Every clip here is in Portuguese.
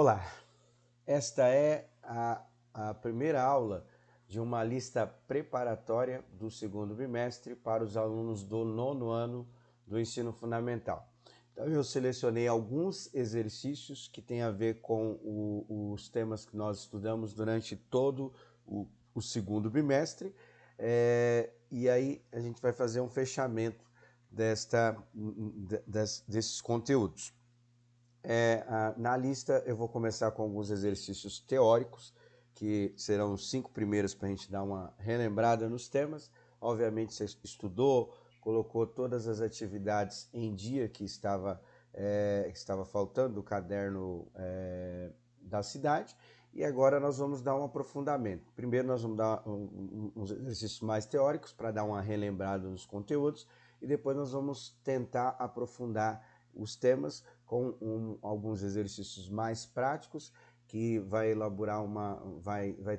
Olá, esta é a primeira aula de uma lista preparatória do segundo bimestre para os alunos do nono ano do ensino fundamental. Então eu selecionei alguns exercícios que têm a ver com os temas que nós estudamos durante todo o segundo bimestre, e aí a gente vai fazer um fechamento desses conteúdos. Na lista eu vou começar com alguns exercícios teóricos, que serão os 5 primeiros para a gente dar uma relembrada nos temas. Obviamente você estudou, colocou todas as atividades em dia que estava faltando do caderno da cidade, e agora nós vamos dar um aprofundamento. Primeiro nós vamos dar uns exercícios mais teóricos para dar uma relembrada nos conteúdos, e depois nós vamos tentar aprofundar os temas com alguns exercícios mais práticos, que vai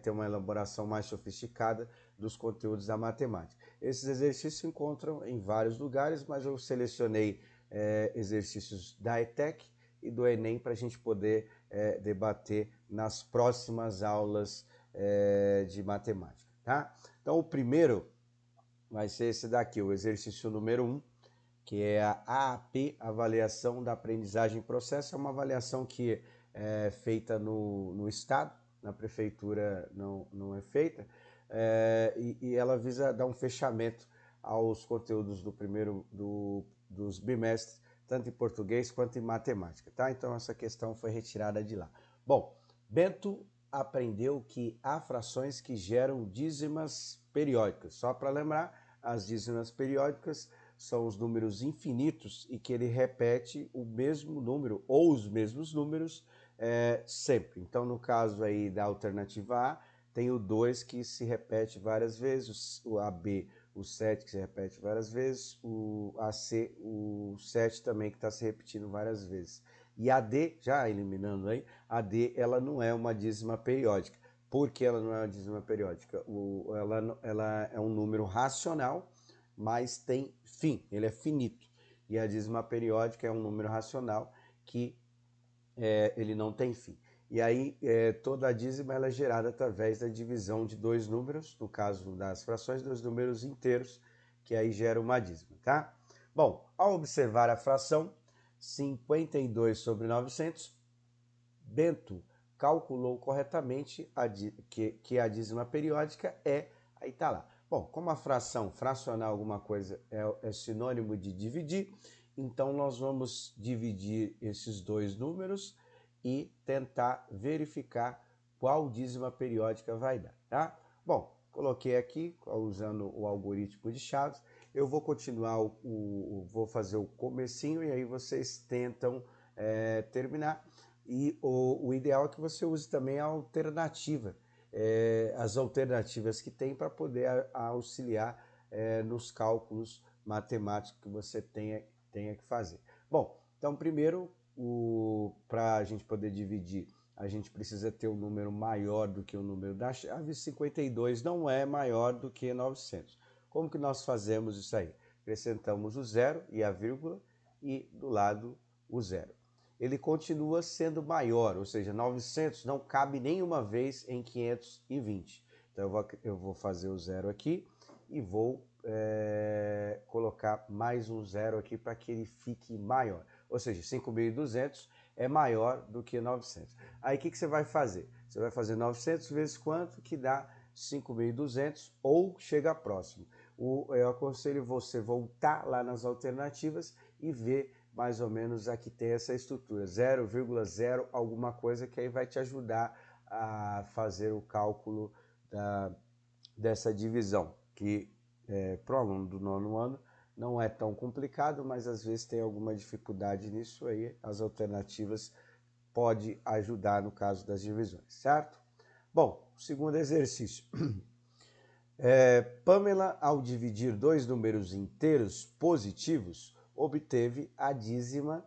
ter uma elaboração mais sofisticada dos conteúdos da matemática. Esses exercícios se encontram em vários lugares, mas eu selecionei exercícios da ETEC e do Enem para a gente poder debater nas próximas aulas de matemática, tá? Então o primeiro vai ser esse daqui, o exercício número 1, que é a AAP, Avaliação da Aprendizagem em Processo. É uma avaliação que é feita no Estado, na Prefeitura não é feita, e ela visa dar um fechamento aos conteúdos dos bimestres, tanto em português quanto em matemática, tá? Então essa questão foi retirada de lá. Bom, Bento aprendeu que há frações que geram dízimas periódicas. Só para lembrar, as dízimas periódicas são os números infinitos e que ele repete o mesmo número ou os mesmos números sempre. Então, no caso aí da alternativa A, tem o 2 que se repete várias vezes, o AB, o 7 que se repete várias vezes, o AC, o 7 também que está se repetindo várias vezes. E a D, já eliminando aí, a D ela não é uma dízima periódica. Por que ela não é uma dízima periódica? Ela é um número racional, mas tem fim, ele é finito. E a dízima periódica é um número racional que ele não tem fim. E aí toda a dízima ela é gerada através da divisão de dois números, no caso das frações, dos números inteiros, que aí gera uma dízima, tá? Bom, ao observar a fração 52 sobre 900, Bento calculou corretamente que a dízima periódica aí tá lá. Bom, como a fração, fracionar alguma coisa é sinônimo de dividir, então nós vamos dividir esses dois números e tentar verificar qual dízima periódica vai dar, tá? Bom, coloquei aqui usando o algoritmo de Chaves. Eu vou continuar, vou fazer o comecinho e aí vocês tentam terminar. E o ideal é que você use também a alternativa, as alternativas que tem para poder auxiliar nos cálculos matemáticos que você tenha que fazer. Bom, então primeiro, para a gente poder dividir, a gente precisa ter um número maior do que o número da chave. 52 não é maior do que 900. Como que nós fazemos isso aí? Acrescentamos o zero e a vírgula e do lado o zero. Ele continua sendo maior, ou seja, 900 não cabe nenhuma vez em 520. Então eu vou fazer o zero aqui e vou colocar mais um zero aqui para que ele fique maior. Ou seja, 5.200 é maior do que 900. Aí o que você vai fazer? Você vai fazer 900 vezes quanto? Que dá 5.200 ou chega próximo. Eu aconselho você voltar lá nas alternativas e ver mais ou menos aqui tem essa estrutura, 0,0 alguma coisa, que aí vai te ajudar a fazer o cálculo dessa divisão, que para o aluno do nono ano não é tão complicado, mas às vezes tem alguma dificuldade nisso, aí as alternativas pode ajudar no caso das divisões, certo? Bom, segundo exercício. Pamela, ao dividir dois números inteiros positivos, obteve a dízima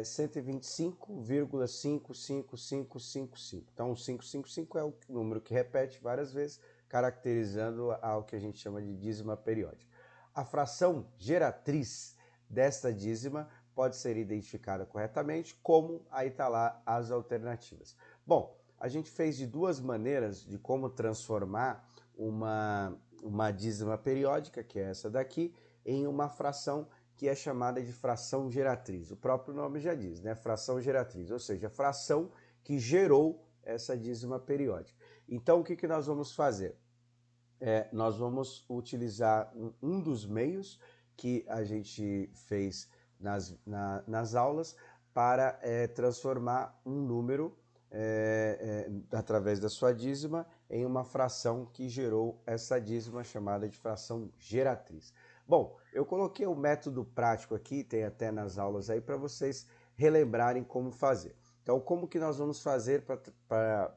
125,55555. Então, 555 é o número que repete várias vezes, caracterizando ao que a gente chama de dízima periódica. A fração geratriz desta dízima pode ser identificada corretamente, como aí está lá as alternativas. Bom, a gente fez de duas maneiras de como transformar uma dízima periódica, que é essa daqui, em uma fração que é chamada de fração geratriz. O próprio nome já diz, né? Fração geratriz, ou seja, a fração que gerou essa dízima periódica. Então, o que nós vamos fazer? Nós vamos utilizar um dos meios que a gente fez nas aulas para transformar um número através da sua dízima em uma fração que gerou essa dízima chamada de fração geratriz. Bom, eu coloquei o método prático aqui, tem até nas aulas aí para vocês relembrarem como fazer. Então, como que nós vamos fazer para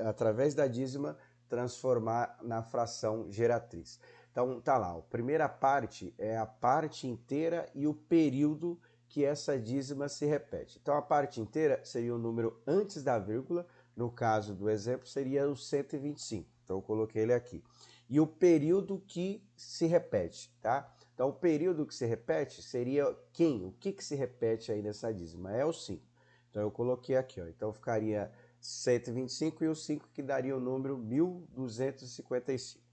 através da dízima transformar na fração geratriz? Então tá lá, a primeira parte é a parte inteira e o período que essa dízima se repete. Então a parte inteira seria o número antes da vírgula, no caso do exemplo seria o 125, então eu coloquei ele aqui. E o período que se repete, tá? Então o período que se repete seria quem? O que se repete aí nessa dízima? É o 5. Então eu coloquei aqui, ó. Então ficaria 125 e o 5 que daria o número 1255.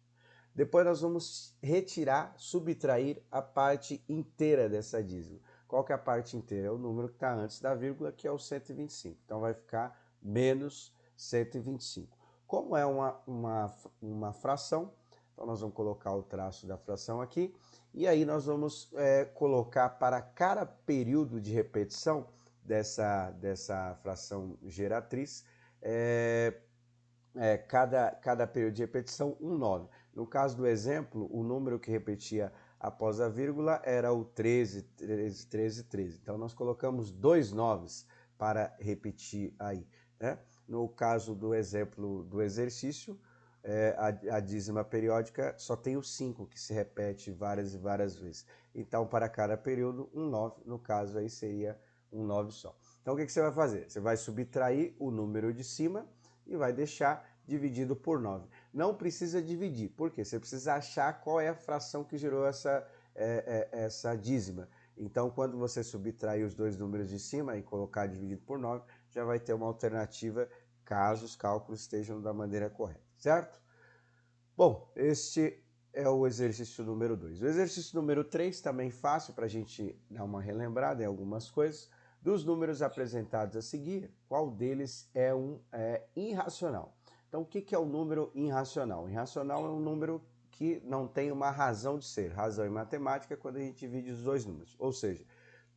Depois nós vamos retirar, subtrair a parte inteira dessa dízima. Qual que é a parte inteira? É o número que está antes da vírgula, que é o 125. Então vai ficar menos 125. Como é uma fração, então nós vamos colocar o traço da fração aqui. E aí nós vamos colocar para cada período de repetição dessa fração geratriz, cada período de repetição, um 9. No caso do exemplo, o número que repetia após a vírgula era o 13, 13, 13, 13. Então, nós colocamos 2 noves para repetir aí, né? No caso do exemplo do exercício, a dízima periódica só tem o 5, que se repete várias e várias vezes. Então, para cada período, um 9. No caso, aí seria um 9 só. Então, o que você vai fazer? Você vai subtrair o número de cima e vai deixar dividido por 9. Não precisa dividir, porque você precisa achar qual é a fração que gerou essa dízima. Então, quando você subtrair os dois números de cima e colocar dividido por 9, já vai ter uma alternativa caso os cálculos estejam da maneira correta, certo? Bom, este é o exercício número 2. O exercício número 3 também fácil para a gente dar uma relembrada em algumas coisas. Dos números apresentados a seguir, qual deles é irracional? Então, o que é o número irracional? Irracional é um número que não tem uma razão de ser. Razão em matemática é quando a gente divide os dois números. Ou seja,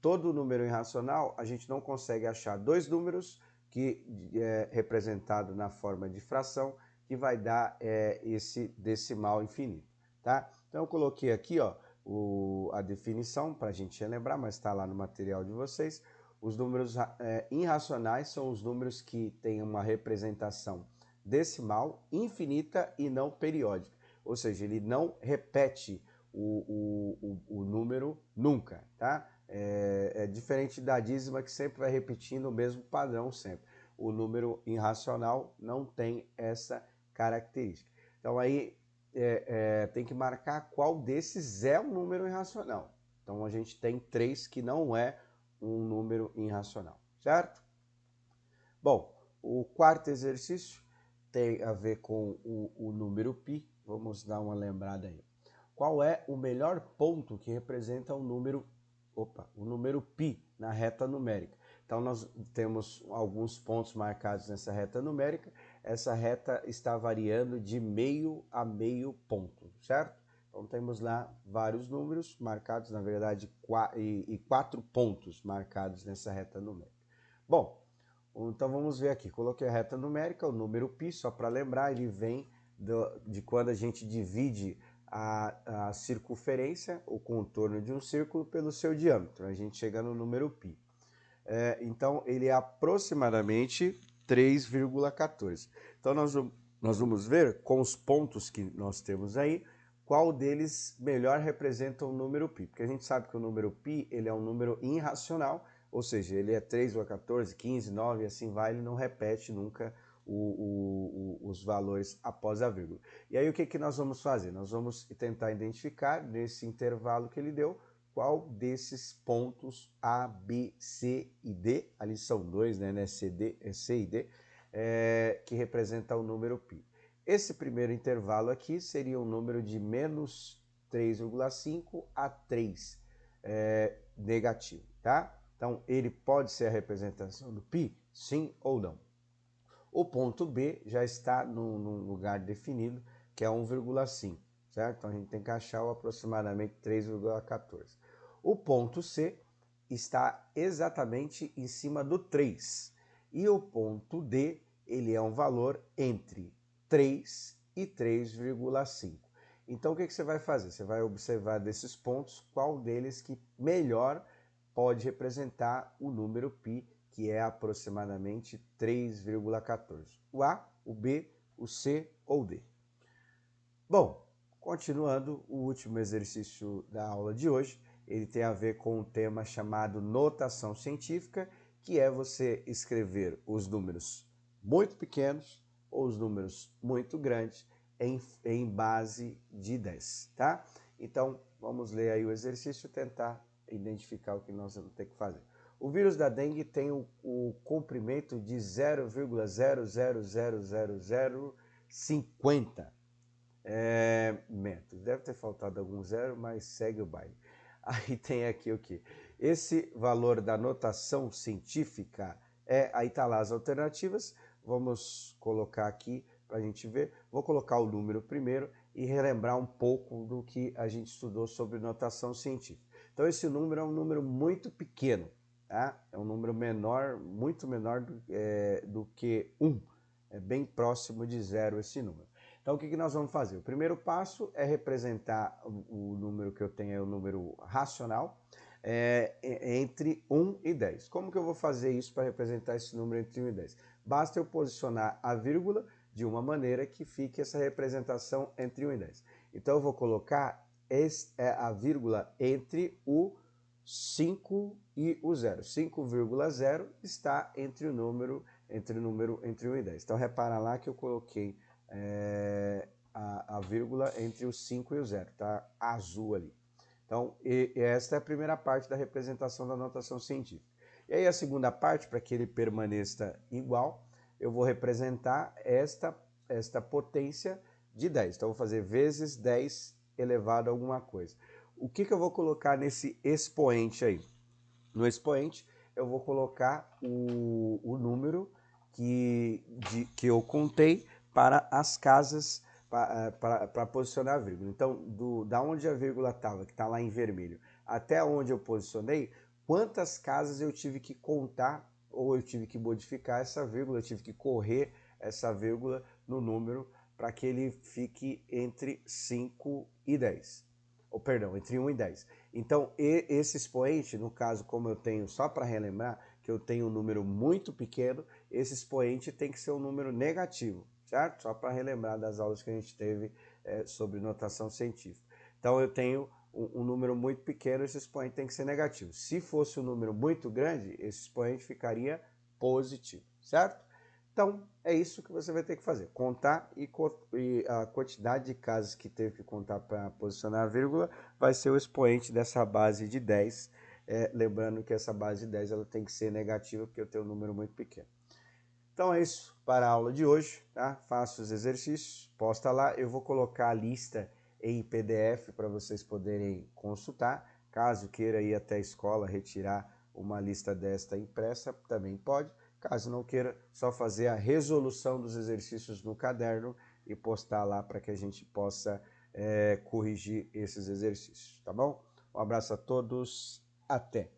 todo número irracional, a gente não consegue achar dois números que é representado na forma de fração, que vai dar esse decimal infinito, tá? Então eu coloquei aqui, ó, a definição para a gente relembrar, mas está lá no material de vocês. Os números irracionais são os números que têm uma representação decimal infinita e não periódica, ou seja, ele não repete o número nunca, tá? É diferente da dízima, que sempre vai repetindo o mesmo padrão sempre. O número irracional não tem essa característica. Então aí tem que marcar qual desses é um número irracional. Então a gente tem 3 que não é um número irracional, certo? Bom, o quarto exercício tem a ver com o número π. Vamos dar uma lembrada aí. Qual é o melhor ponto que representa o número π na reta numérica? Então nós temos alguns pontos marcados nessa reta numérica. Essa reta está variando de meio a meio ponto, certo? Então temos lá vários números marcados, na verdade, 4 pontos marcados nessa reta numérica. Bom, então vamos ver aqui. Coloquei a reta numérica, o número π, só para lembrar, ele vem de quando a gente divide a circunferência, o contorno de um círculo, pelo seu diâmetro. A gente chega no número π. Então, ele é aproximadamente 3,14. Então, nós vamos ver com os pontos que nós temos aí, qual deles melhor representa o número π. Porque a gente sabe que o número π ele é um número irracional, ou seja, ele é 3,14, 15, 9 e assim vai, ele não repete nunca os valores após a vírgula. E aí o que nós vamos fazer? Nós vamos tentar identificar nesse intervalo que ele deu qual desses pontos A, B, C e D, ali são dois, né, C e D, que representa o número π. Esse primeiro intervalo aqui seria um número de menos 3,5 a 3 negativo, tá? Então, ele pode ser a representação do π? Sim ou não? O ponto B já está num lugar definido, que é 1,5, certo? Então, a gente tem que achar o aproximadamente 3,14. O ponto C está exatamente em cima do 3. E o ponto D, ele é um valor entre 3 e 3,5. Então, o que você vai fazer? Você vai observar desses pontos qual deles que melhor pode representar o número π, que é aproximadamente 3,14. O A, o B, o C ou o D. Bom, continuando, o último exercício da aula de hoje, ele tem a ver com um tema chamado notação científica, que é você escrever os números muito pequenos ou os números muito grandes em base de 10, tá? Então, vamos ler aí o exercício e tentar identificar o que nós vamos ter que fazer. O vírus da dengue tem o comprimento de 0,000050 metros. Deve ter faltado algum zero, mas segue o baile. Aí tem aqui o que? Esse valor da notação científica aí tá lá as alternativas. Vamos colocar aqui para a gente ver. Vou colocar o número primeiro e relembrar um pouco do que a gente estudou sobre notação científica. Então esse número é um número muito pequeno, tá? É um número menor, muito menor do que 1. É bem próximo de zero esse número. Então, o que nós vamos fazer? O primeiro passo é representar o número que eu tenho, é o número racional, entre 1 e 10. Como que eu vou fazer isso para representar esse número entre 1 e 10? Basta eu posicionar a vírgula de uma maneira que fique essa representação entre 1 e 10. Então, eu vou colocar a vírgula entre o 5 e o 0. 5,0 está entre o número entre 1 e 10. Então, repara lá que eu coloquei a vírgula entre o 5 e o 0, tá azul ali. Então, esta é a primeira parte da representação da notação científica. E aí a segunda parte, para que ele permaneça igual, eu vou representar esta potência de 10. Então, eu vou fazer vezes 10 elevado a alguma coisa. O que eu vou colocar nesse expoente aí? No expoente, eu vou colocar o número que eu contei para as casas, para posicionar a vírgula. Então, da onde a vírgula estava, que está lá em vermelho, até onde eu posicionei, quantas casas eu tive que contar, ou eu tive que modificar essa vírgula, eu tive que correr essa vírgula no número para que ele fique entre 5 e 10. Ou, perdão, entre 1 e 10. Então, esse expoente, no caso, como eu tenho, só para relembrar, que eu tenho um número muito pequeno, esse expoente tem que ser um número negativo, certo? Só para relembrar das aulas que a gente teve sobre notação científica. Então, eu tenho um número muito pequeno, esse expoente tem que ser negativo. Se fosse um número muito grande, esse expoente ficaria positivo, certo? Então, é isso que você vai ter que fazer. Contar e a quantidade de casas que teve que contar para posicionar a vírgula vai ser o expoente dessa base de 10. Lembrando que essa base de 10 ela tem que ser negativa, porque eu tenho um número muito pequeno. Então é isso para a aula de hoje, tá? Faça os exercícios, posta lá. Eu vou colocar a lista em PDF para vocês poderem consultar. Caso queira ir até a escola retirar uma lista desta impressa, também pode. Caso não queira, só fazer a resolução dos exercícios no caderno e postar lá para que a gente possa corrigir esses exercícios, tá bom? Um abraço a todos, até!